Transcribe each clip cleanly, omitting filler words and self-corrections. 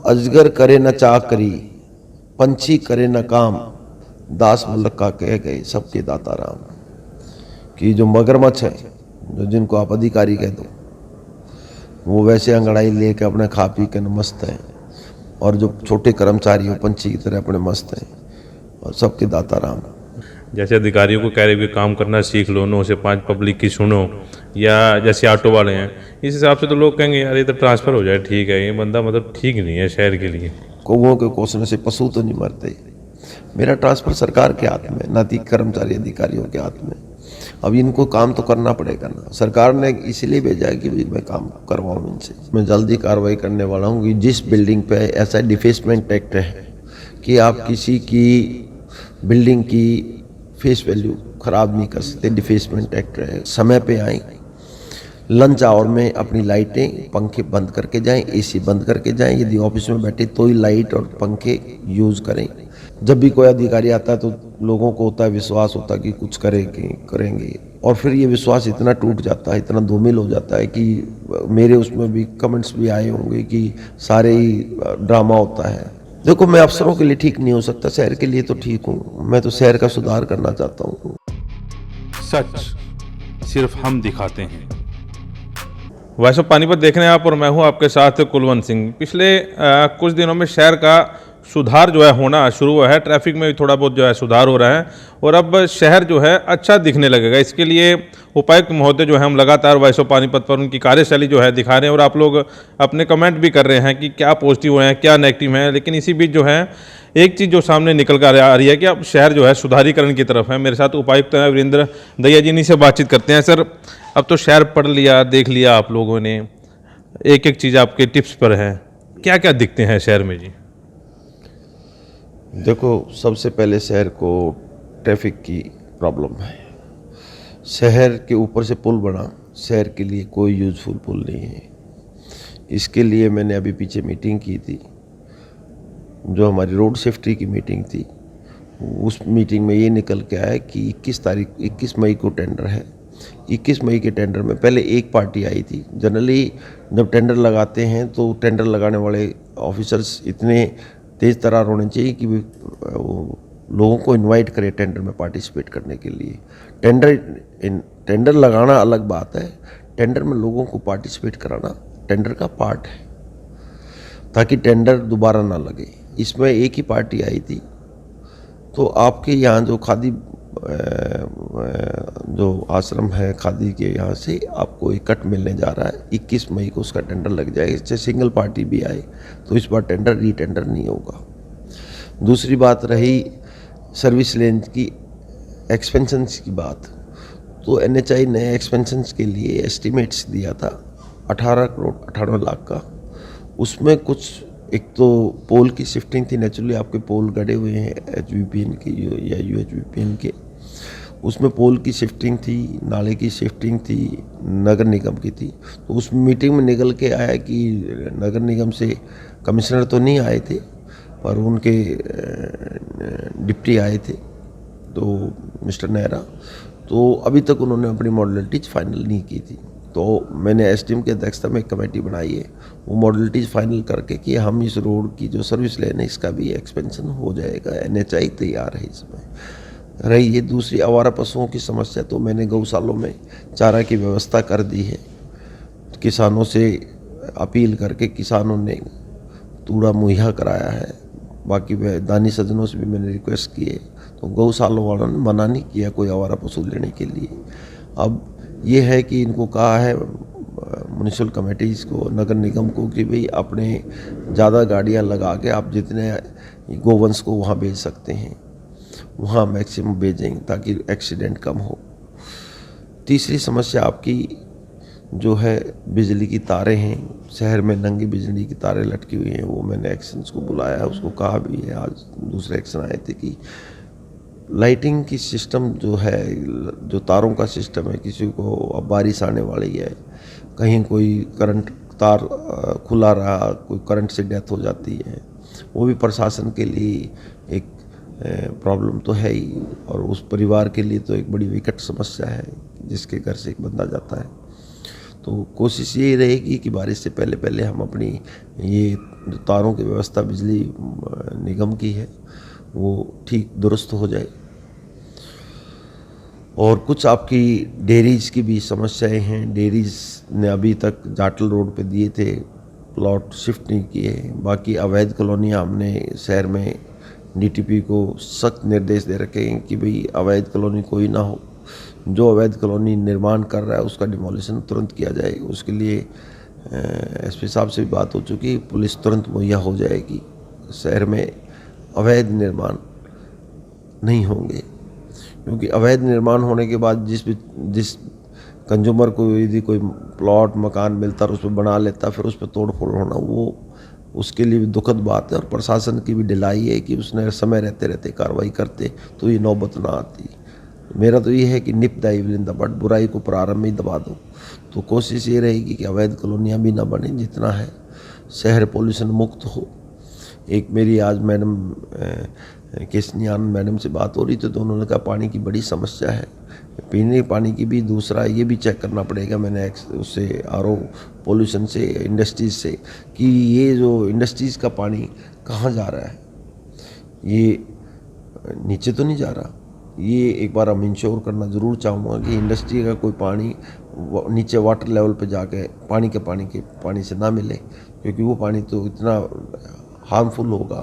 अजगर करे न चाकरी, पंछी करे न काम, दास मुल्लका कह गए सबके दाता राम। कि जो मगरमच्छ है, जो जिनको आप अधिकारी कह दो, वो वैसे अंगड़ाई लेके अपने खा पी के मस्त हैं, और जो छोटे कर्मचारी हो पंछी की तरह अपने मस्त हैं, और सबके दाता राम। जैसे अधिकारियों को कह रहे कि काम करना सीख लो, 9 से 5 पब्लिक की सुनो, या जैसे ऑटो वाले हैं, इस हिसाब से तो लोग कहेंगे यार ये तो ट्रांसफ़र हो जाए, ठीक है, ये बंदा मतलब ठीक नहीं है शहर के लिए। कौवों के कोसने से पशु तो नहीं मरते। मेरा ट्रांसफर सरकार के हाथ में, ना कि कर्मचारी अधिकारियों के हाथ में। अब इनको काम तो करना पड़ेगा ना, सरकार ने इसलिए भेजा है कि मैं काम करवाऊँ इनसे। मैं जल्दी कार्रवाई करने वाला हूँ कि जिस बिल्डिंग पे ऐसा डिफेसमेंट एक्ट है कि आप किसी की बिल्डिंग की फेस वैल्यू खराब नहीं कर सकते, डिफेसमेंट एक्ट है। समय पे आए, लंच आवर में अपनी लाइटें पंखे बंद करके जाएं, एसी बंद करके जाएं। यदि ऑफिस में बैठे तो ही लाइट और पंखे यूज़ करें। जब भी कोई अधिकारी आता है तो लोगों को होता है, विश्वास होता है कि कुछ करेंगे, और फिर ये विश्वास इतना टूट जाता है, इतना धूमिल हो जाता है कि मेरे उसमें भी कमेंट्स भी आए होंगे कि सारे ही ड्रामा होता है। देखो, मैं अफसरों के लिए ठीक नहीं हो सकता, शहर के लिए तो ठीक हूँ। मैं तो शहर का सुधार करना चाहता हूँ। सच सिर्फ हम दिखाते हैं। वैसे पानीपत देख रहे हैं आप, और मैं हूं आपके साथ कुलवंत सिंह। पिछले कुछ दिनों में शहर का सुधार जो है होना शुरू हुआ है, ट्रैफिक में भी थोड़ा बहुत जो है सुधार हो रहा है, और अब शहर जो है अच्छा दिखने लगेगा। इसके लिए उपायुक्त महोदय जो है हम लगातार वॉइस ऑफ पानीपत पर उनकी कार्यशैली जो है दिखा रहे हैं, और आप लोग अपने कमेंट भी कर रहे हैं कि क्या पॉजिटिव हैं क्या नेगेटिव हैं। लेकिन इसी बीच जो है एक चीज़ जो सामने निकल कर आ रही है कि अब शहर जो है सुधारीकरण की तरफ है। मेरे साथ उपायुक्त हैं वीरेंद्र दैया जी, इन्हीं से बातचीत करते हैं। सर, अब तो शहर पढ़ लिया, देख लिया आप लोगों ने, एक एक चीज़ आपके टिप्स पर है, क्या क्या दिखते हैं शहर में जी? देखो, सबसे पहले शहर को ट्रैफिक की प्रॉब्लम है। शहर के ऊपर से पुल बना, शहर के लिए कोई यूज़फुल पुल नहीं है। इसके लिए मैंने अभी पीछे मीटिंग की थी, जो हमारी रोड सेफ्टी की मीटिंग थी। उस मीटिंग में ये निकल के आया कि 21 मई को टेंडर है। 21 मई के टेंडर में पहले एक पार्टी आई थी। जनरली जब टेंडर लगाते हैं तो टेंडर लगाने वाले ऑफिसर्स इतने तेज़ तर्रार होने चाहिए कि वो लोगों को इनवाइट करे टेंडर में पार्टिसिपेट करने के लिए। टेंडर लगाना अलग बात है, टेंडर में लोगों को पार्टिसिपेट कराना टेंडर का पार्ट है, ताकि टेंडर दोबारा ना लगे। इसमें एक ही पार्टी आई थी। तो आपके यहाँ जो खादी जो आश्रम है खादी के, यहाँ से आपको एक कट मिलने जा रहा है। 21 मई को उसका टेंडर लग जाएगा। इससे सिंगल पार्टी भी आए तो इस बार रीटेंडर नहीं होगा। दूसरी बात रही सर्विस लेन की एक्सपेंशन की बात, तो NHAI ने एक्सपेंशन के लिए एस्टिमेट्स दिया था 18 करोड़ 18 लाख का। उसमें कुछ, एक तो पोल की शिफ्टिंग थी, नेचुरली आपके पोल गड़े हुए हैं HVPN के या UHVPN के, उसमें पोल की शिफ्टिंग थी, नाले की शिफ्टिंग थी, नगर निगम की थी। तो उस मीटिंग में निकल के आया कि नगर निगम से कमिश्नर तो नहीं आए थे, पर उनके डिप्टी आए थे, तो मिस्टर नेहरा, तो अभी तक उन्होंने अपनी मॉडलिटीज फाइनल नहीं की थी। तो मैंने SDM की अध्यक्षता में एक कमेटी बनाई है, वो मॉडलिटीज फाइनल करके कि हम इस रोड की जो सर्विस लेन है इसका भी एक्सपेंशन हो जाएगा। NHAI तैयार है इसमें। रही ये दूसरी आवारा पशुओं की समस्या, तो मैंने गौशालों में चारा की व्यवस्था कर दी है। किसानों से अपील करके किसानों ने तूड़ा मुहैया कराया है। बाकी दानी सज्जनों से भी मैंने रिक्वेस्ट की है, तो गौशालों वालों ने मना नहीं किया कोई आवारा पशु लेने के लिए। अब ये है कि इनको कहा है म्यूनिसिपल कमेटीज़ को, नगर निगम को, कि भाई अपने ज़्यादा गाड़ियां लगा के आप जितने गोवंश को वहाँ भेज सकते हैं वहाँ मैक्सिमम भेजेंगे, ताकि एक्सीडेंट कम हो। तीसरी समस्या आपकी जो है बिजली की तारें हैं, शहर में नंगी बिजली की तारें लटकी हुई हैं। वो मैंने एक्शंस को बुलाया, उसको कहा भी है। आज दूसरे एक्शन आए थे कि लाइटिंग की सिस्टम जो है, जो तारों का सिस्टम है, किसी को अब बारिश आने वाली है, कहीं कोई करंट तार खुला रहा, कोई करंट से डेथ हो जाती है, वो भी प्रशासन के लिए एक प्रॉब्लम तो है ही, और उस परिवार के लिए तो एक बड़ी विकट समस्या है जिसके घर से एक बंदा जाता है। तो कोशिश यही रहेगी कि बारिश से पहले पहले हम अपनी ये जो तारों की व्यवस्था बिजली निगम की है वो ठीक दुरुस्त हो जाए। और कुछ आपकी डेयरीज की भी समस्याएं हैं। डेयरीज ने अभी तक जाटल रोड पे दिए थे, प्लॉट शिफ्ट नहीं किए। बाकी अवैध कॉलोनियाँ हमने शहर में डीटीपी को सख्त निर्देश दे रखे हैं कि भाई अवैध कॉलोनी कोई ना हो। जो अवैध कॉलोनी निर्माण कर रहा है उसका डिमोलिशन तुरंत किया जाए। उसके लिए एसपी साहब से भी बात हो चुकी, पुलिस तुरंत मुहैया हो जाएगी। शहर में अवैध निर्माण नहीं होंगे, क्योंकि अवैध निर्माण होने के बाद जिस कंज्यूमर को यदि कोई प्लॉट मकान मिलता और उस पर बना लेता, फिर उस पर तोड़ फोड़ होना, वो उसके लिए भी दुखद बात है। और प्रशासन की भी ढिलाई है कि उसने समय रहते रहते कार्रवाई करते तो ये नौबत ना आती। मेरा तो ये है कि nip the evil in the bud, बुराई को प्रारंभ में ही दबा दो। तो कोशिश ये रहेगी कि अवैध कॉलोनियाँ भी ना बने, जितना है शहर पोल्यूशन मुक्त हो। एक मेरी आज मैडम केसनियान मैडम से बात हो रही थी, तो उन्होंने कहा पानी की बड़ी समस्या है, पीने के पानी की भी। दूसरा ये भी चेक करना पड़ेगा, मैंने उससे आरओ पोल्यूशन से, इंडस्ट्रीज से, कि ये जो इंडस्ट्रीज़ का पानी कहाँ जा रहा है, ये नीचे तो नहीं जा रहा। ये एक बार हम इंश्योर करना ज़रूर चाहूँगा कि इंडस्ट्री का कोई पानी नीचे वाटर लेवल पे जाके पानी से ना मिले, क्योंकि वो पानी तो इतना हार्मफुल होगा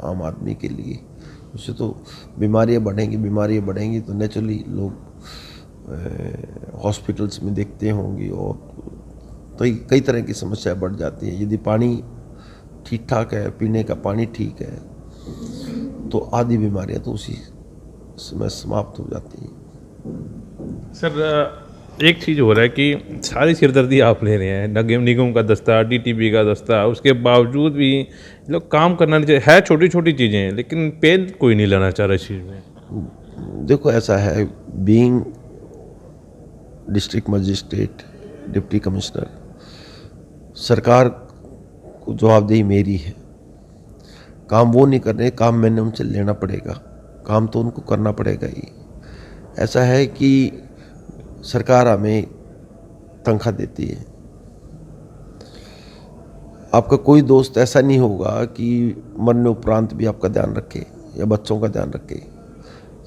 आम आदमी के लिए। उससे तो बीमारियाँ बढ़ेंगी तो नेचुरली लोग हॉस्पिटल्स में देखते होंगे और तो कई तरह की समस्याएं बढ़ जाती हैं। यदि पानी ठीक ठाक है, पीने का पानी ठीक है, तो आधी बीमारियां तो उसी समय समाप्त हो जाती हैं। सर एक चीज़ हो रहा है कि सारी सिरदर्दी आप ले रहे हैं, नगर निगम का दस्ता, डीटीपी का दस्ता, उसके बावजूद भी लोग काम करना नहीं चाहिए। है छोटी छोटी चीज़ें हैं, लेकिन पेन कोई नहीं लेना चाह रहा इस चीज़ में। देखो ऐसा है, being district magistrate, deputy commissioner, सरकार को जवाबदेही मेरी है। काम वो नहीं कर रहे, काम मैंने उनसे लेना पड़ेगा, काम तो उनको करना पड़ेगा ही। ऐसा है कि सरकार हमें तनख्वाह देती है। आपका कोई दोस्त ऐसा नहीं होगा कि मरने उपरांत भी आपका ध्यान रखे या बच्चों का ध्यान रखे।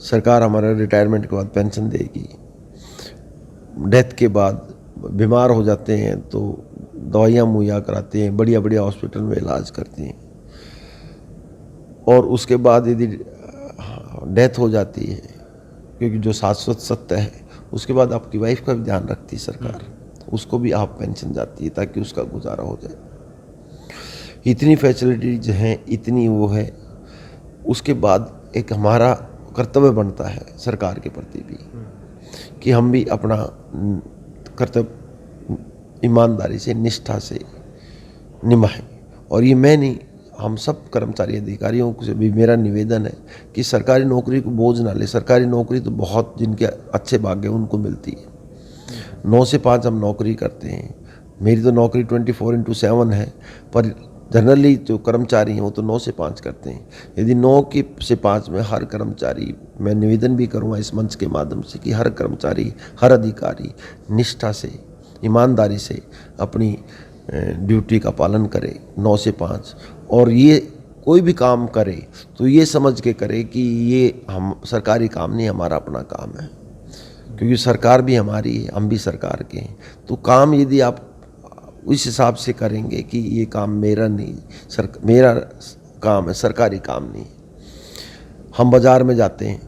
सरकार हमारा रिटायरमेंट के बाद पेंशन देगी, डेथ के बाद बीमार हो जाते हैं तो दवाइयाँ मुहैया कराते हैं, बढ़िया बढ़िया हॉस्पिटल में इलाज करते हैं। और उसके बाद यदि डेथ हो जाती है, क्योंकि जो शाश्वत सत्य है, उसके बाद आपकी वाइफ का भी ध्यान रखती है सरकार, उसको भी आप पेंशन जाती है ताकि उसका गुजारा हो जाए। इतनी फैसिलिटीज हैं, इतनी वो है। उसके बाद एक हमारा कर्तव्य बनता है सरकार के प्रति भी कि हम भी अपना कर्तव्य ईमानदारी से, निष्ठा से निभाएं। और ये मैं नहीं, हम सब कर्मचारी अधिकारियों से भी मेरा निवेदन है कि सरकारी नौकरी को बोझ ना ले। सरकारी नौकरी तो बहुत जिनके अच्छे भाग्य उनको मिलती है। 9 से 5 हम नौकरी करते हैं। मेरी तो नौकरी 24/7 है, पर जनरली जो कर्मचारी हैं वो तो 9 से 5 करते हैं। यदि 9 से 5 में हर कर्मचारी, मैं निवेदन भी करूँगा इस मंच के माध्यम से कि हर कर्मचारी, हर अधिकारी निष्ठा से, ईमानदारी से अपनी ड्यूटी का पालन करे 9 से 5। और ये कोई भी काम करे तो ये समझ के करे कि ये हम सरकारी काम नहीं, हमारा अपना काम है, क्योंकि सरकार भी हमारी है, हम भी सरकार के हैं। तो काम यदि आप उस हिसाब से करेंगे कि ये काम मेरा नहीं, मेरा काम है, सरकारी काम नहीं। हम बाज़ार में जाते हैं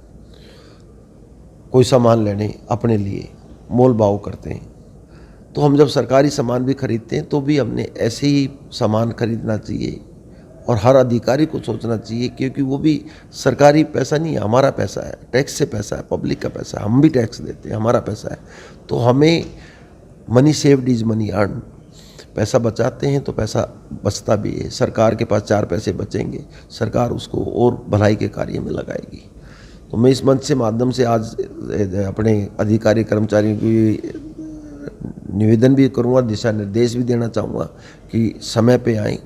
कोई सामान लेने, अपने लिए मोल भाव करते हैं, तो हम जब सरकारी सामान भी खरीदते हैं तो भी हमने ऐसे ही सामान खरीदना चाहिए। और हर अधिकारी को सोचना चाहिए, क्योंकि वो भी सरकारी पैसा नहीं है, हमारा पैसा है, टैक्स से पैसा है, पब्लिक का पैसा है, हम भी टैक्स देते हैं, हमारा पैसा है। तो हमें money saved is money earn, पैसा बचाते हैं तो पैसा बचता भी है। सरकार के पास 4 पैसे बचेंगे, सरकार उसको और भलाई के कार्य में लगाएगी। तो मैं इस मंच से माध्यम से आज अपने अधिकारी कर्मचारियों की निवेदन भी करूँगा, दिशा निर्देश भी देना चाहूँगा कि समय पे आएँ,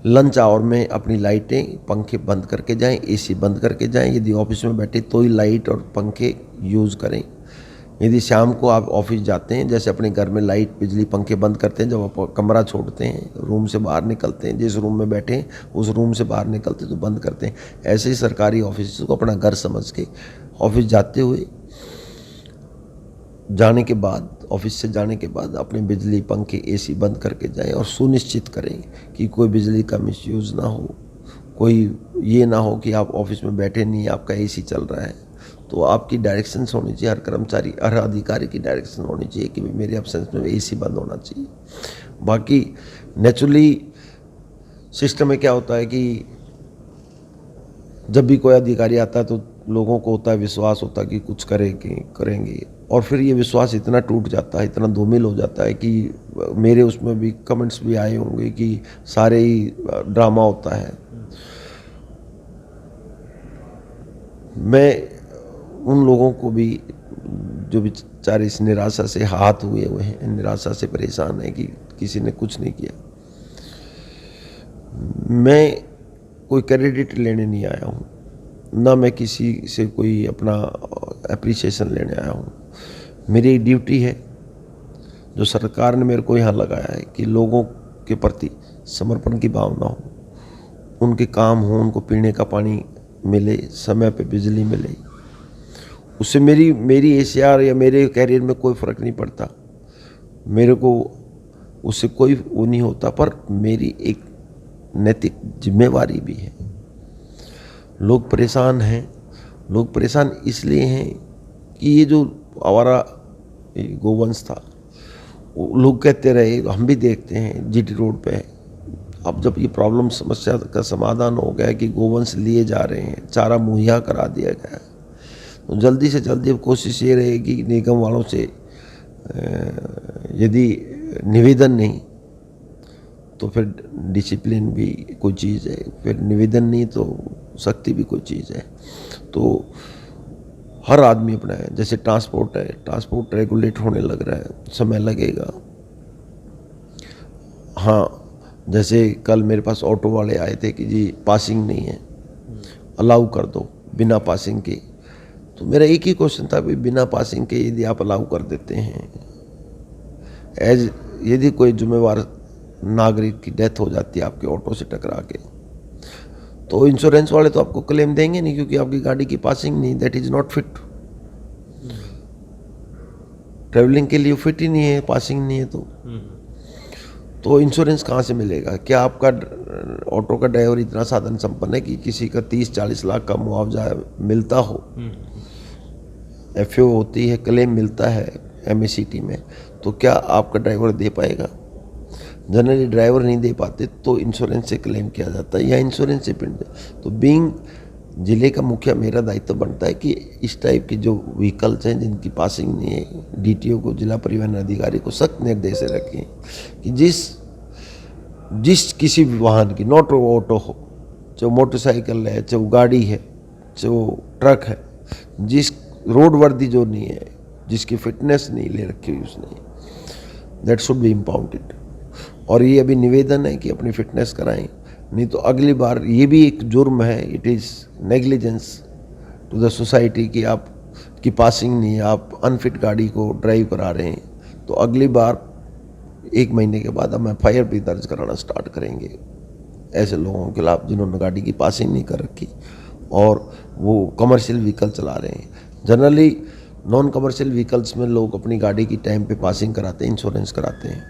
लंच आवर में अपनी लाइटें पंखे बंद करके जाएं, एसी बंद करके जाएं। यदि ऑफिस में बैठे तो ही लाइट और पंखे यूज़ करें। यदि शाम को आप ऑफिस जाते हैं, जैसे अपने घर में लाइट बिजली पंखे बंद करते हैं, जब आप कमरा छोड़ते हैं, रूम से बाहर निकलते हैं, जिस रूम में बैठे हैं उस रूम से बाहर निकलते तो बंद करते हैं, ऐसे ही सरकारी ऑफिस को अपना घर समझ के ऑफिस जाते हुए जाने के बाद, ऑफिस से जाने के बाद अपने बिजली पंखे एसी बंद करके जाएं और सुनिश्चित करें कि कोई बिजली का मिसयूज़ ना हो, कोई ये ना हो कि आप ऑफिस में बैठे नहीं, आपका एसी चल रहा है। तो आपकी डायरेक्शंस होनी चाहिए, हर कर्मचारी हर अधिकारी की डायरेक्शन होनी चाहिए कि मेरे एब्सेंस में एसी बंद होना चाहिए। बाकी नेचुरली सिस्टम में क्या होता है कि जब भी कोई अधिकारी आता है तो लोगों को होता है, विश्वास होता है कि कुछ करेंगे, और फिर ये विश्वास इतना टूट जाता है, इतना धूमिल हो जाता है कि मेरे उसमें भी कमेंट्स भी आए होंगे कि सारे ही ड्रामा होता है। मैं उन लोगों को भी जो बेचारे इस निराशा से हाथ हुए हैं, निराशा से परेशान है कि किसी ने कुछ नहीं किया, मैं कोई क्रेडिट लेने नहीं आया हूँ, ना मैं किसी से कोई अपना एप्रिसिएशन लेने आया हूँ। मेरी ड्यूटी है जो सरकार ने मेरे को यहाँ लगाया है कि लोगों के प्रति समर्पण की भावना हो, उनके काम हो, उनको पीने का पानी मिले, समय पे बिजली मिले, उससे मेरी एसीआर या मेरे कैरियर में कोई फ़र्क नहीं पड़ता, मेरे को उससे कोई वो नहीं होता, पर मेरी एक नैतिक जिम्मेवारी भी है। लोग परेशान हैं, लोग परेशान इसलिए हैं कि ये जो हमारा गोवंश था, लोग कहते रहे, हम भी देखते हैं जीटी रोड पे, अब जब ये प्रॉब्लम समस्या का समाधान हो गया कि गोवंश लिए जा रहे हैं, चारा मुहैया करा दिया गया, तो जल्दी से जल्दी अब कोशिश ये रहेगी निगम वालों से यदि निवेदन नहीं तो फिर डिसिप्लिन भी कोई चीज़ है, फिर निवेदन नहीं तो सख्ती भी कोई चीज़ है। तो हर आदमी अपना है, जैसे ट्रांसपोर्ट है, ट्रांसपोर्ट रेगुलेट होने लग रहा है, समय लगेगा। हाँ, जैसे कल मेरे पास ऑटो वाले आए थे कि जी पासिंग नहीं है, अलाउ कर दो बिना पासिंग के। तो मेरा एक ही क्वेश्चन था, भाई बिना पासिंग के यदि आप अलाउ कर देते हैं, यदि कोई जिम्मेवार नागरिक की डेथ हो जाती है आपके ऑटो से टकरा के, तो इंश्योरेंस वाले तो आपको क्लेम देंगे नहीं, क्योंकि आपकी गाड़ी की पासिंग नहीं, that is not fit, travelling के लिए फिट ही नहीं है, पासिंग नहीं है, तो इंश्योरेंस कहाँ से मिलेगा? क्या आपका ऑटो का ड्राइवर इतना साधन संपन्न है कि किसी का 30-40 लाख का मुआवजा मिलता हो, एफओ होती है, क्लेम मिलता है एमएससीटी में, तो क्या आपका ड्राइवर दे पाएगा? जनरली ड्राइवर नहीं दे पाते तो इंश्योरेंस से क्लेम किया जाता है या इंश्योरेंस से पिंड। तो बीइंग जिले का मुखिया मेरा दायित्व बनता है कि इस टाइप की जो व्हीकल्स हैं जिनकी पासिंग नहीं है, डीटीओ को, जिला परिवहन अधिकारी को सख्त निर्देश रखें कि जिस किसी भी वाहन की, नॉट ऑटो हो, चाहे मोटरसाइकिल है, चाहे गाड़ी है, चाहे ट्रक है, जिस रोड वर्दी जो नहीं है, जिसकी फिटनेस नहीं ले रखी हुई उसने, दैट शुड बी इम्पाउंडेड। और ये अभी निवेदन है कि अपनी फिटनेस कराएं, नहीं तो अगली बार ये भी एक जुर्म है, it is negligence to the society कि आप की पासिंग नहीं है, आप अनफिट गाड़ी को ड्राइव करा रहे हैं, तो अगली बार 1 महीने के बाद हम एफआईआर भी दर्ज कराना स्टार्ट करेंगे ऐसे लोगों के खिलाफ जिन्होंने गाड़ी की पासिंग नहीं कर रखी और वो कमर्शियल व्हीकल चला रहे हैं। जनरली नॉन कमर्शियल व्हीकल्स में लोग अपनी गाड़ी की टाइम पे पासिंग कराते हैं, इंश्योरेंस कराते हैं,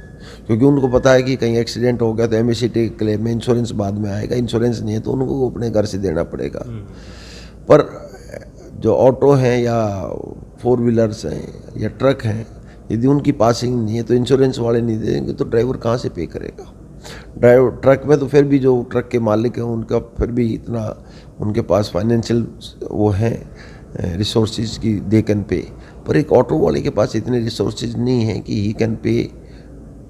क्योंकि उनको पता है कि कहीं एक्सीडेंट हो गया तो एमएससीटी क्लेम में इंश्योरेंस बाद में आएगा, इंश्योरेंस नहीं है तो उनको अपने घर से देना पड़ेगा। पर जो ऑटो हैं या 4 व्हीलर्स हैं या ट्रक हैं, यदि उनकी पासिंग नहीं है तो इंश्योरेंस वाले नहीं देंगे तो ड्राइवर कहाँ से पे करेगा? ड्राइवर ट्रक में तो फिर भी जो ट्रक के मालिक हैं उनका फिर भी इतना उनके पास फाइनेंशियल वो हैं रिसोर्सेज की दे कैन पे, पर एक ऑटो वाले के पास इतने रिसोर्सेज नहीं है कि he can pay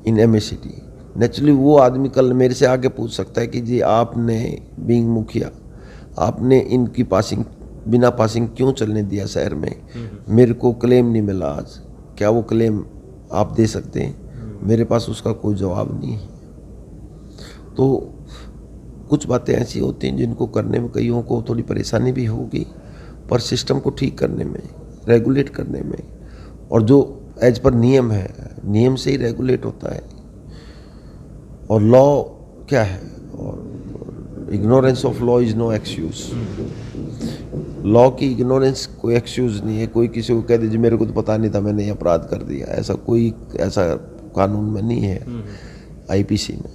in MSCT. Naturally वो आदमी कल मेरे से आके पूछ सकता है कि जी आपने बीइंग मुखिया आपने इनकी पासिंग बिना पासिंग क्यों चलने दिया शहर में, मेरे को क्लेम नहीं मिला आज, क्या वो क्लेम आप दे सकते हैं? मेरे पास उसका कोई जवाब नहीं है। तो कुछ बातें ऐसी होती हैं जिनको करने में कईयों को थोड़ी परेशानी भी होगी, पर सिस्टम को ठीक करने में, रेगुलेट करने में और जो एज पर नियम है, नियम से ही रेगुलेट होता है। और लॉ क्या है, और ignorance of law is no excuse. Law की इग्नोरेंस कोई एक्सक्यूज नहीं है। कोई किसी को कह दीजिए मेरे को तो पता नहीं था, मैंने ये अपराध कर दिया, ऐसा कानून में नहीं है, आईपीसी में।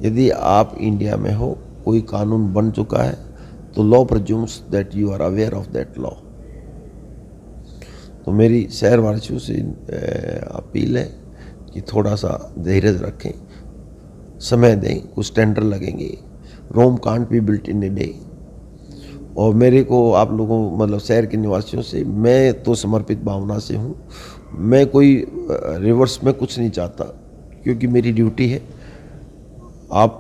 यदि आप इंडिया में हो, कोई कानून बन चुका है, तो law presumes that you are aware of that law. तो मेरी शहरवासियों से अपील है कि थोड़ा सा धैर्य रखें, समय दें, कुछ टेंडर लगेंगे। Rome can't be built in a day. और मेरे को आप लोगों मतलब शहर के निवासियों से मैं तो समर्पित भावना से हूँ। मैं कोई रिवर्स में कुछ नहीं चाहता, क्योंकि मेरी ड्यूटी है। आप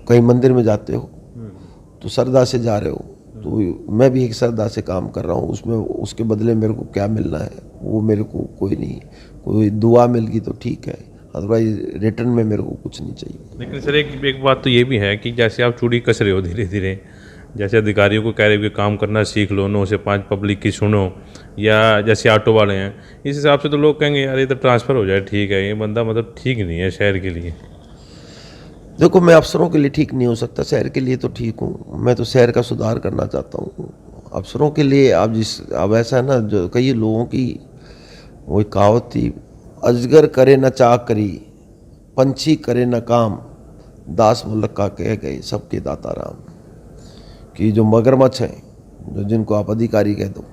कहीं मंदिर में जाते हो तो श्रद्धा से जा रहे हो, तो मैं भी एक श्रद्धा से काम कर रहा हूँ। उसमें उसके बदले मेरे को क्या मिलना है वो मेरे को कोई नहीं। कोई दुआ मिल गई तो ठीक है, अदरवाइज रिटर्न में मेरे को कुछ नहीं चाहिए। लेकिन सर एक बात तो ये भी है कि जैसे आप चूड़ी कस रहे हो धीरे धीरे, जैसे अधिकारियों को कह रहे हो कि काम करना सीख लो, 9 से 5 पब्लिक की सुनो, या जैसे ऑटो वाले हैं, इस हिसाब से तो लोग कहेंगे यार ये तो ट्रांसफ़र हो जाए, ठीक है, ये बंदा मतलब ठीक नहीं है शहर के लिए। देखो, मैं अफसरों के लिए ठीक नहीं हो सकता, शहर के लिए तो ठीक हूँ। मैं तो शहर का सुधार करना चाहता हूँ। अफसरों के लिए अब ऐसा है ना, जो कई लोगों की वो एक कहावत थी, अजगर करे न चाकरी, पंछी करे न काम, दास मुल्का कह गए सबके दाता राम। कि जो मगरमच्छ हैं, जो जिनको आप अधिकारी कह दो,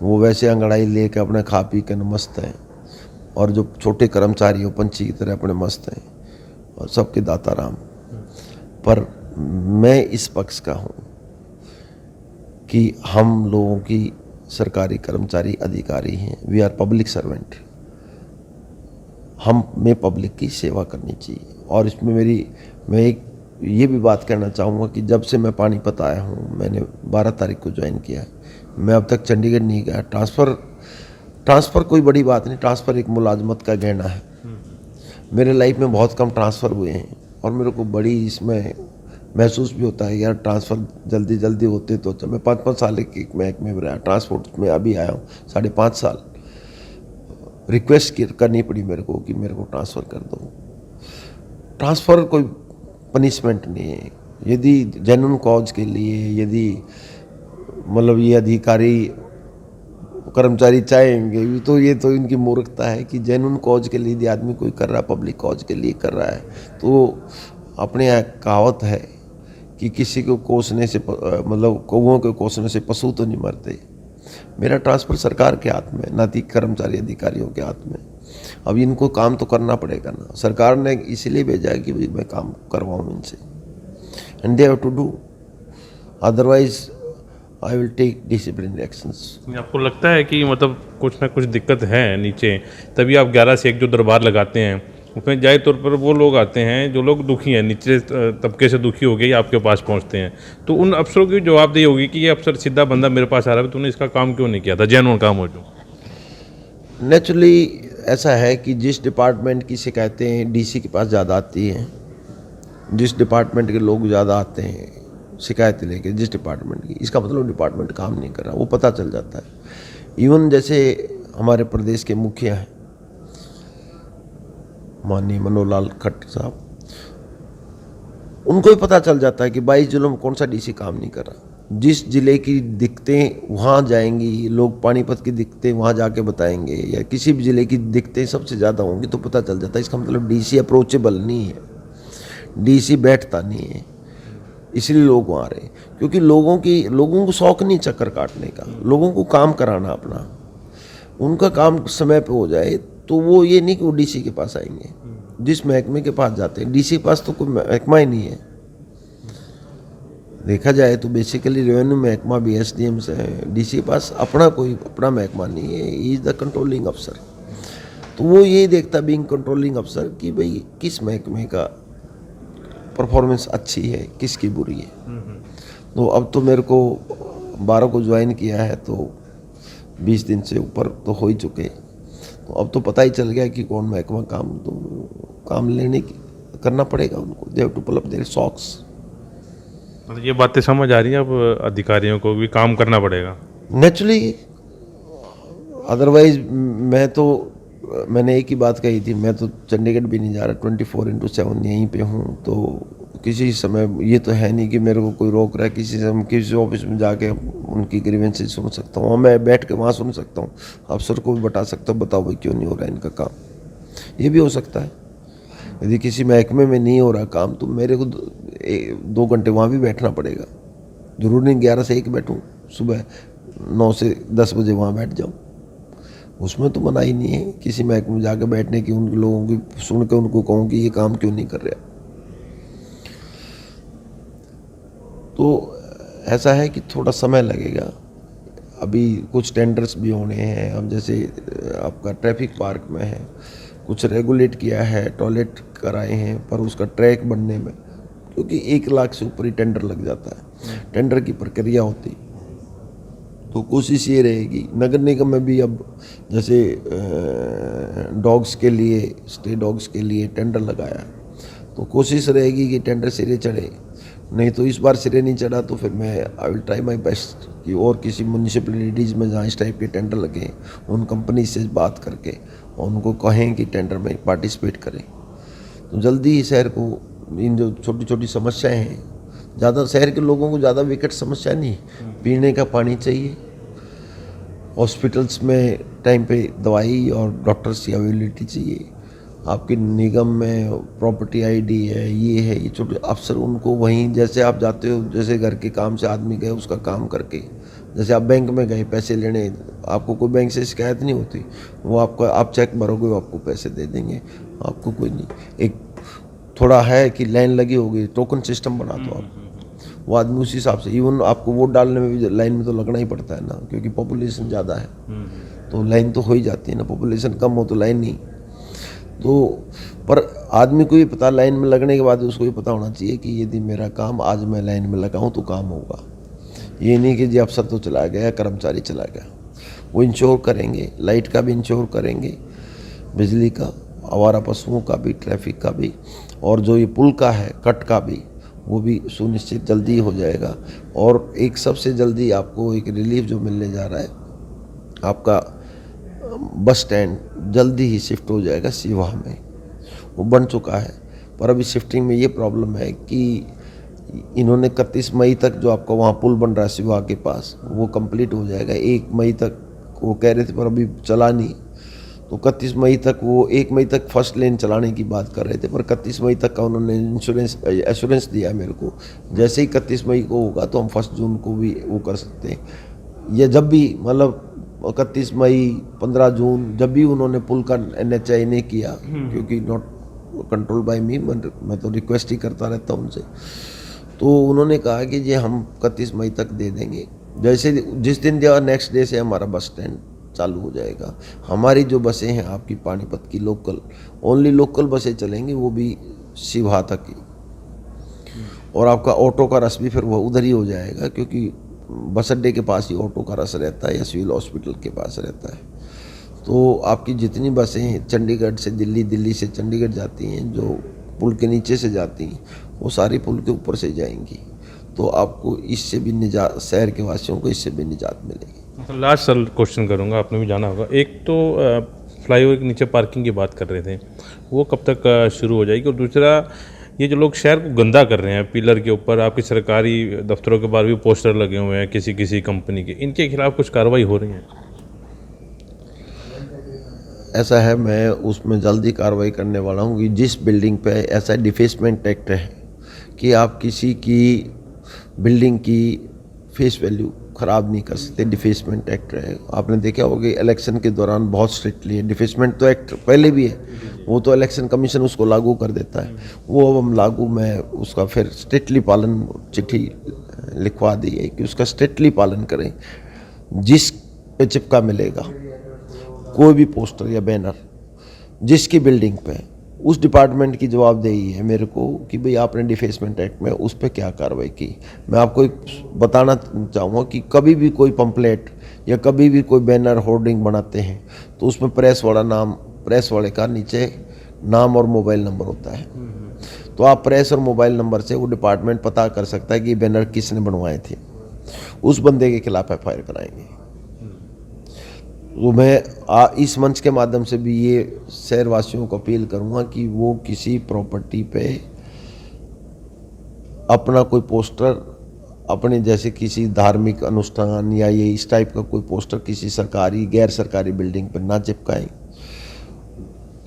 वो वैसे अंगड़ाई लेके अपने खा पी के मस्त हैं, और जो छोटे कर्मचारी हो पंछी की तरह अपने मस्त हैं, और सबके दाता राम। पर मैं इस पक्ष का हूँ कि हम लोगों की सरकारी कर्मचारी अधिकारी हैं, वी आर पब्लिक सर्वेंट। हमें पब्लिक की सेवा करनी चाहिए। और इसमें मैं एक ये भी बात कहना चाहूँगा कि जब से मैं पानीपत आया हूँ, मैंने 12 तारीख को ज्वाइन किया है, मैं अब तक चंडीगढ़ नहीं गया। ट्रांसफ़र कोई बड़ी बात नहीं, ट्रांसफ़र एक मुलाजमत का गहना है। मेरे लाइफ में बहुत कम ट्रांसफ़र हुए हैं, और मेरे को बड़ी इसमें महसूस भी होता है यार, ट्रांसफ़र जल्दी जल्दी होते तो अच्छा। मैं 5-5 साल के महकमे में रहा, ट्रांसपोर्ट में अभी आया हूँ 5.5 साल। रिक्वेस्ट करनी पड़ी मेरे को कि मेरे को ट्रांसफ़र कर दो। ट्रांसफ़र कोई पनिशमेंट नहीं है। यदि जेन्युइन कॉज के लिए, यदि मतलब ये अधिकारी कर्मचारी चाहेंगे भी, तो ये तो इनकी मूर्खता है कि जेन्युइन कॉज के लिए यदि आदमी कोई कर रहा है, पब्लिक कॉज के लिए कर रहा है, तो अपने यहाँ कहावत है कि किसी को कोसने से मतलब कौओं के कोसने से पशु तो नहीं मरते। मेरा ट्रांसफ़र सरकार के हाथ में, ना कि कर्मचारी अधिकारियों के हाथ में। अब इनको काम तो करना पड़ेगा ना, सरकार ने इसीलिए भेजा है कि भाई मैं काम करवाऊँ इनसे, and they have to do, otherwise I will take disciplinary actions. आपको लगता है कि मतलब कुछ ना कुछ दिक्कत है नीचे, तभी आप 11 से 1 जो दरबार लगाते हैं, उसमें जाहिर तौर पर वो लोग आते हैं जो लोग दुखी हैं, निचले तबके से दुखी हो गए, आपके पास पहुंचते हैं, तो उन अफसरों की जवाबदेही होगी कि ये अफसर सीधा बंदा मेरे पास आ रहा है, तूने इसका काम क्यों नहीं किया था, जेन्युइन काम हो जो। नेचुरली ऐसा है कि जिस डिपार्टमेंट की शिकायतें डीसी के पास ज़्यादा आती हैं, जिस डिपार्टमेंट के लोग ज़्यादा आते हैं शिकायतें लेके जिस डिपार्टमेंट की, इसका मतलब डिपार्टमेंट काम नहीं कर रहा, वो पता चल जाता है। इवन जैसे हमारे प्रदेश के मुखिया हैं माननीय मनोहर लाल खट्टर साहब, उनको भी पता चल जाता है कि 22 जिलों में कौन सा डीसी काम नहीं कर रहा। जिस जिले की दिक्कतें वहाँ जाएंगी, लोग पानीपत की दिक्कतें वहाँ जाके बताएंगे, या किसी भी जिले की दिक्कतें सबसे ज़्यादा होंगी, तो पता चल जाता है। इसका मतलब डीसी अप्रोचेबल नहीं है, डीसी बैठता नहीं है, इसलिए लोग वहाँ रहे। क्योंकि लोगों को शौक नहीं चक्कर काटने का, लोगों को काम कराना अपना, उनका काम समय पे हो जाए, तो वो ये नहीं कि वो डीसी के पास आएंगे। जिस महकमे के पास जाते हैं, डीसी के पास तो कोई महकमा ही नहीं है। देखा जाए तो बेसिकली रेवेन्यू महकमा भी एसडीएम से है, डीसी के पास अपना महकमा नहीं है, ही इज़ द कंट्रोलिंग अफसर। तो वो ये देखता बीइंग कंट्रोलिंग अफसर कि भाई किस महकमे का परफॉर्मेंस अच्छी है, किसकी बुरी है। तो अब तो मेरे को 12 को ज्वाइन किया है, तो 20 दिन से ऊपर तो हो ही चुके, तो अब तो पता ही चल गया कि कौन महकमा काम लेने की करना पड़ेगा उनको। They have to pull up their socks. मतलब ये बातें समझ आ रही हैं अब अधिकारियों को भी काम करना पड़ेगा। नेचुरली, अदरवाइज मैंने एक ही बात कही थी, मैं तो चंडीगढ़ भी नहीं जा रहा, 24/7 यहीं पे हूँ। तो किसी समय ये तो है नहीं कि मेरे को कोई रोक रहा है, किसी ऑफिस में जाके उनकी ग्रीवेंसेस सुन सकता हूँ, मैं बैठ के वहाँ सुन सकता हूँ, अफसर को भी बता सकता हूँ, बताओ भाई क्यों नहीं हो रहा है इनका काम। ये भी हो सकता है, यदि किसी महकमे में नहीं हो रहा काम तो मेरे को 2 घंटे वहाँ भी बैठना पड़ेगा। जरूर नहीं 11 से 1 बैठूँ, सुबह 9 से 10 बजे वहाँ बैठ जाऊँ, उसमें तो मना ही नहीं है किसी महकमे में जाकर बैठने की, उन लोगों की सुन के उनको कहूँ कि ये काम क्यों नहीं कर रहा। तो ऐसा है कि थोड़ा समय लगेगा, अभी कुछ टेंडर्स भी होने हैं। अब जैसे आपका ट्रैफिक पार्क में है, कुछ रेगुलेट किया है, टॉयलेट कराए हैं, पर उसका ट्रैक बनने में क्योंकि 1 लाख से ऊपर ही टेंडर लग जाता है, टेंडर की प्रक्रिया होती। तो कोशिश ये रहेगी, नगर निगम में भी अब जैसे डॉग्स के लिए, स्टे डॉग्स के लिए टेंडर लगाया, तो कोशिश रहेगी कि टेंडर सिरे चढ़े। नहीं तो इस बार सिरे नहीं चढ़ा तो फिर मैं I will try my best कि और किसी म्यूनिसिपैलिटीज़ में जहाँ इस टाइप के टेंडर लगे उन कंपनी से बात करके और उनको कहें कि टेंडर में पार्टिसिपेट करें। तो जल्दी ही शहर को इन जो छोटी छोटी समस्याएं हैं, ज़्यादा शहर के लोगों को ज़्यादा विकट समस्या नहीं, पीने का पानी चाहिए, हॉस्पिटल्स में टाइम पे दवाई और डॉक्टर्स की अवेलेबिलिटी चाहिए, आपके निगम में प्रॉपर्टी आईडी है, ये छोटे अफसर उनको वहीं, जैसे आप जाते हो, जैसे घर के काम से आदमी गए उसका काम करके, जैसे आप बैंक में गए पैसे लेने, आपको कोई बैंक से शिकायत नहीं होती, वो आप चेक भरोगे वो आपको पैसे दे देंगे, आपको कोई नहीं। एक थोड़ा है कि लाइन लगी होगी, टोकन सिस्टम बना दो आप, वो आदमी उस हिसाब से, इवन आपको वोट डालने में भी लाइन में तो लगना ही पड़ता है ना, क्योंकि पॉपुलेशन ज़्यादा है तो लाइन तो हो ही जाती है ना, पॉपुलेशन कम हो तो लाइन नहीं। तो पर आदमी को भी पता, लाइन में लगने के बाद उसको भी पता होना चाहिए कि यदि मेरा काम आज मैं लाइन में लगा हूँ तो काम होगा, ये नहीं कि जी अफसर तो चला गया, कर्मचारी चला गया। वो इंश्योर करेंगे, लाइट का भी इंश्योर करेंगे, बिजली का, आवारा पशुओं का भी, ट्रैफिक का भी, और जो ये पुल का है कट का भी, वो भी सुनिश्चित जल्दी हो जाएगा। और एक सबसे जल्दी आपको एक रिलीफ जो मिलने जा रहा है, आपका बस स्टैंड जल्दी ही शिफ्ट हो जाएगा सिवा में, वो बन चुका है। पर अभी शिफ्टिंग में ये प्रॉब्लम है कि इन्होंने 31 मई तक जो आपका वहाँ पुल बन रहा है सिवा के पास, वो कंप्लीट हो जाएगा 1 मई तक, वो कह रहे थे पर अभी चला नहीं। तो 31 मई तक, वो 1 मई तक फर्स्ट लेन चलाने की बात कर रहे थे, पर 31 मई तक का उन्होंने एश्योरेंस दिया मेरे को, जैसे ही 31 मई को होगा तो हम 1 जून को भी वो कर सकते हैं, या जब भी, मतलब 31 मई 15 जून जब भी उन्होंने पुल का NHAI ने किया, क्योंकि नॉट कंट्रोल बाय मी, मैं तो रिक्वेस्ट ही करता रहता हूँ उनसे। तो उन्होंने कहा कि ये हम 31 मई तक दे देंगे, जैसे जिस दिन दिया नेक्स्ट डे से हमारा बस स्टैंड चालू हो जाएगा। हमारी जो बसें हैं आपकी पानीपत की लोकल, ओनली लोकल बसें चलेंगी, वो भी सिवा तक ही, और आपका ऑटो का रस भी फिर वो उधर ही हो जाएगा, क्योंकि बस अड्डे के पास ही ऑटो का रस रहता है या सिविल हॉस्पिटल के पास रहता है। तो आपकी जितनी बसें चंडीगढ़ से दिल्ली, दिल्ली से चंडीगढ़ जाती हैं, जो पुल के नीचे से जाती हैं, वो सारी पुल के ऊपर से जाएंगी। तो आपको इससे भी निजात, शहर के वासियों को इससे भी निजात मिलेगी। लास्ट सर क्वेश्चन करूँगा, आपने भी जाना होगा, एक तो फ्लाईओवर के नीचे पार्किंग की बात कर रहे थे, वो कब तक शुरू हो जाएगी? और दूसरा, ये जो लोग शहर को गंदा कर रहे हैं, पिलर के ऊपर आपकी सरकारी दफ्तरों के बाहर भी पोस्टर लगे हुए हैं किसी कंपनी के, इनके खिलाफ कुछ कार्रवाई हो रही है? ऐसा है, मैं उसमें जल्दी कार्रवाई करने वाला हूँ कि जिस बिल्डिंग पे ऐसा डिफेसमेंट एक्ट है कि आप किसी की बिल्डिंग की फेस वैल्यू ख़राब नहीं कर सकते, डिफेसमेंट एक्ट है। आपने देखा होगा कि इलेक्शन के दौरान बहुत स्ट्रिक्टली है, डिफेसमेंट तो एक्ट पहले भी है, वो तो इलेक्शन कमीशन उसको लागू कर देता है, वो अब हम लागू में उसका फिर स्ट्रिक्टली पालन, चिट्ठी लिखवा दी है कि उसका स्ट्रिक्टली पालन करें। जिस पे चिपका मिलेगा कोई भी पोस्टर या बैनर जिसकी बिल्डिंग पे, उस डिपार्टमेंट की जवाबदेही है मेरे को कि भाई आपने डिफेसमेंट एक्ट में उस पर क्या कार्रवाई की। मैं आपको एक बताना चाहूँगा कि कभी भी कोई पंपलेट या कभी भी कोई बैनर होर्डिंग बनाते हैं तो उसमें प्रेस वाले का नीचे नाम और मोबाइल नंबर होता है। तो आप प्रेस और मोबाइल नंबर से वो डिपार्टमेंट पता कर सकता है कि बैनर किसने बनवाए थे, उस बंदे के खिलाफ FIR कराएंगे। तो मैं इस मंच के माध्यम से भी ये शहरवासियों को अपील करूँगा कि वो किसी प्रॉपर्टी पे अपना कोई पोस्टर, अपने जैसे किसी धार्मिक अनुष्ठान या ये इस टाइप का कोई पोस्टर किसी सरकारी गैर सरकारी बिल्डिंग पर ना चिपकाएं।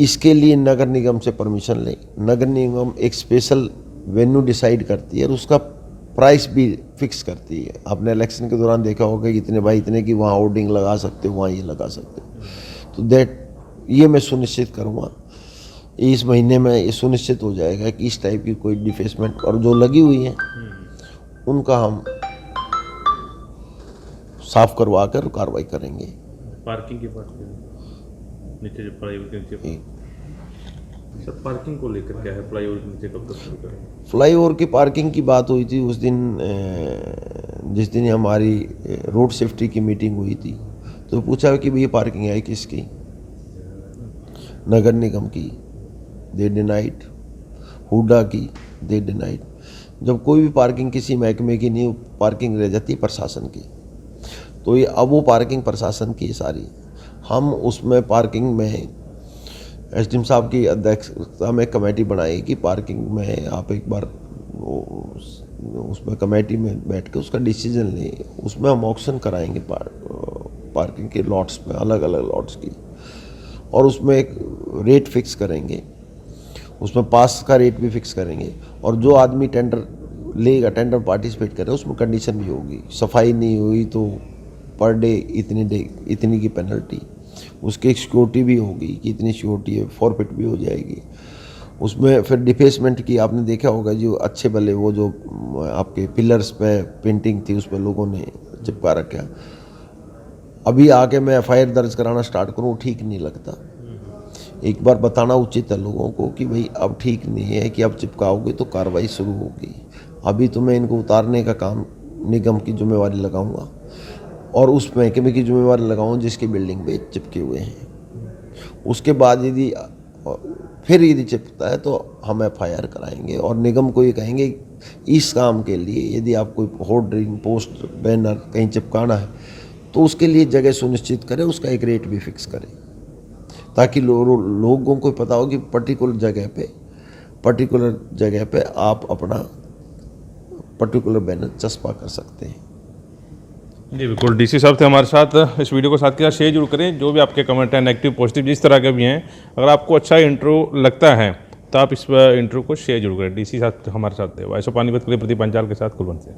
इसके लिए नगर निगम से परमिशन लें। नगर निगम एक स्पेशल वेन्यू डिसाइड करती है और उसका प्राइस भी फिक्स करती है। आपने इलेक्शन के दौरान देखा होगा कि इतने बाई इतने की वहाँ होर्डिंग लगा सकते हो, वहाँ ये लगा सकते हो। तो ये मैं सुनिश्चित करूँगा, इस महीने में ये सुनिश्चित हो जाएगा कि इस टाइप की कोई डिफेसमेंट और जो लगी हुई हैं उनका हम साफ करवा कर कार्रवाई करेंगे। पार्किंग की बात करें, नीचे जो फ्लाईओवर के नीचे सर पार्किंग को लेकर क्या है, फ्लाईओवर के नीचे कब तक शुरू करेंगे? फ्लाईओवर की पार्किंग की बात हुई थी उस दिन, जिस दिन हमारी रोड सेफ्टी की मीटिंग हुई थी, तो पूछा कि ये पार्किंग है किसकी? नगर निगम की, दे डिनाइड। हुडा की, दे डिनाइड। जब कोई भी पार्किंग किसी महकमे की नहीं, पार्किंग रह जाती है प्रशासन की। तो ये अब वो पार्किंग प्रशासन की सारी, हम उसमें पार्किंग में एसडीएम साहब की अध्यक्षता में कमेटी बनाई कि पार्किंग में आप एक बार उसमें कमेटी में बैठ के उसका डिसीजन लें। उसमें हम ऑक्शन कराएंगे पार्किंग के लॉट्स में, अलग अलग लॉट्स की, और उसमें एक रेट फिक्स करेंगे। उसमें पास का रेट भी फिक्स करेंगे और जो आदमी टेंडर लेगा, टेंडर पार्टिसिपेट करे, उसमें कंडीशन भी होगी। सफाई नहीं हुई तो पर डे इतनी की पेनल्टी, उसकी एक सिक्योरिटी भी होगी कि इतनी सिक्योरिटी है, फॉरफिट भी हो जाएगी। उसमें फिर डिफेसमेंट की आपने देखा होगा, जो अच्छे भले वो जो आपके पिलर्स पे पेंटिंग थी उस पर लोगों ने चिपका रखा। अभी आके मैं एफआईआर दर्ज कराना स्टार्ट करूँ, ठीक नहीं लगता। एक बार बताना उचित है लोगों को कि भाई अब ठीक नहीं है कि अब चिपकाओगे तो कार्रवाई शुरू होगी। अभी तो मैं इनको उतारने का काम निगम की जिम्मेवारी लगाऊंगा और उस महकमे की जिम्मेवारी लगाऊंगा जिसकी बिल्डिंग पे चिपके हुए हैं। उसके बाद यदि चिपकता है तो हम एफआईआर कराएंगे और निगम को ये कहेंगे इस काम के लिए यदि आप कोई होर्डिंग, पोस्ट, बैनर कहीं चिपकाना है तो उसके लिए जगह सुनिश्चित करें, उसका एक रेट भी फिक्स करें, ताकि लोगों को पता हो कि पर्टिकुलर जगह पे आप अपना पर्टिकुलर बैनर चस्पा कर सकते हैं। जी बिल्कुल, डीसी साहब थे हमारे साथ। इस वीडियो को साथ के साथ शेयर जरूर करें। जो भी आपके कमेंट हैं, नेगेटिव पॉजिटिव जिस तरह के भी हैं, अगर आपको अच्छा इंट्रो लगता है तो आप इस इंट्रो को शेयर जरूर करें। डीसी साहब हमारे साथ थे। वॉइस ऑफ पानीपत के लिए प्रदीप पंचाल के साथ कुलवंत सिंह।